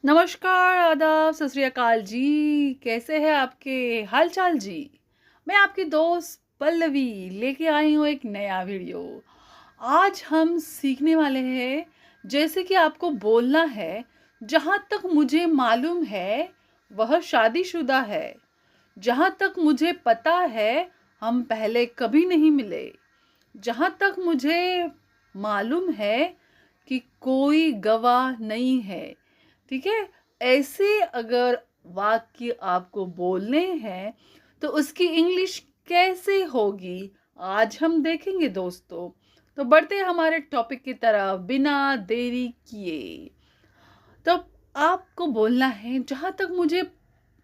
नमस्कार, आदाब, सत श्री अकाल जी। कैसे हैं आपके हाल चाल जी? मैं आपकी दोस्त पल्लवी लेके आई हूँ एक नया वीडियो। आज हम सीखने वाले हैं जैसे कि आपको बोलना है। जहाँ तक मुझे मालूम है वह शादीशुदा है। जहाँ तक मुझे पता है हम पहले कभी नहीं मिले। जहाँ तक मुझे मालूम है कि कोई गवाह नहीं है। ठीक है। ऐसे अगर वाक्य आपको बोलने हैं तो उसकी इंग्लिश कैसे होगी आज हम देखेंगे दोस्तों। तो बढ़ते हैं हमारे टॉपिक की तरफ बिना देरी किए। तो आपको बोलना है जहाँ तक मुझे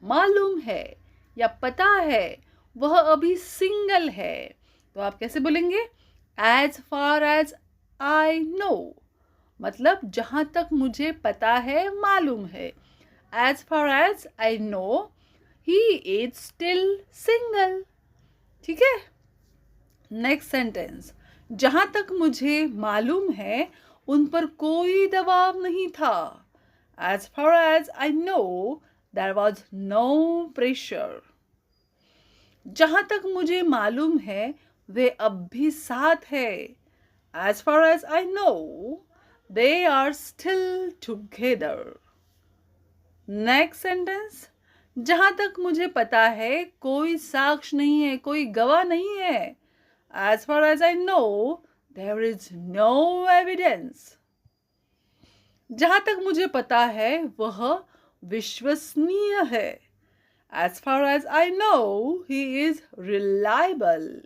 मालूम है या पता है वह अभी सिंगल है। तो आप कैसे बोलेंगे? As far as I know, मतलब जहाँ तक मुझे पता है मालूम है। As far as I know he is still single. ठीक है। नेक्स्ट सेंटेंस, जहाँ तक मुझे मालूम है उन पर कोई दबाव नहीं था। As far as I know there was no pressure. जहाँ तक मुझे मालूम है वे अब भी साथ है। As far as I know they are still together. Next sentence, जहां तक मुझे पता है कोई साक्ष्य नहीं है, कोई गवाह नहीं है। As far as I know there is no evidence. जहां तक मुझे पता है वह विश्वसनीय है। As far as I know he is reliable.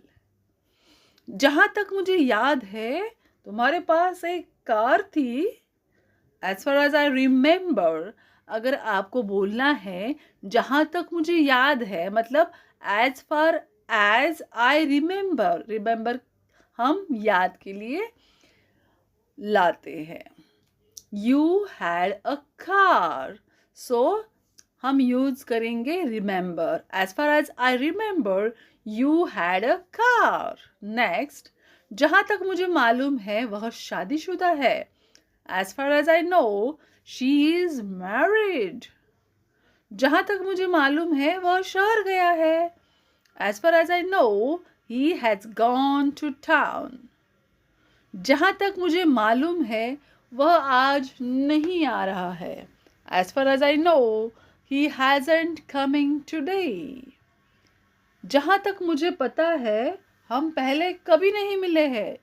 जहां तक मुझे याद है तुम्हारे पास एक कार थी। As far as I remember, अगर आपको बोलना है जहां तक मुझे याद है, मतलब as far as I remember. Remember हम याद के लिए लाते हैं। You had a car, so हम यूज करेंगे remember. As far as I remember you had a car. Next, जहां तक मुझे मालूम है वह शादीशुदा है। As far as I know she is married. जहां तक मुझे मालूम है वह शहर गया है। As far as I know he has gone to town. जहां तक मुझे मालूम है वह आज नहीं आ रहा है। As far as I know he hasn't coming today. जहां तक मुझे पता है हम पहले कभी नहीं मिले हैं।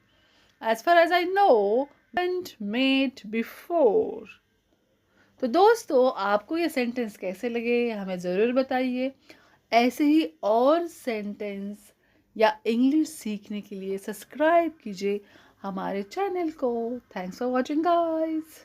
As far as I know met before. तो दोस्तों, आपको ये सेंटेंस कैसे लगे हमें ज़रूर बताइए। ऐसे ही और सेंटेंस या इंग्लिश सीखने के लिए सब्सक्राइब कीजिए हमारे चैनल को। Thanks for watching guys.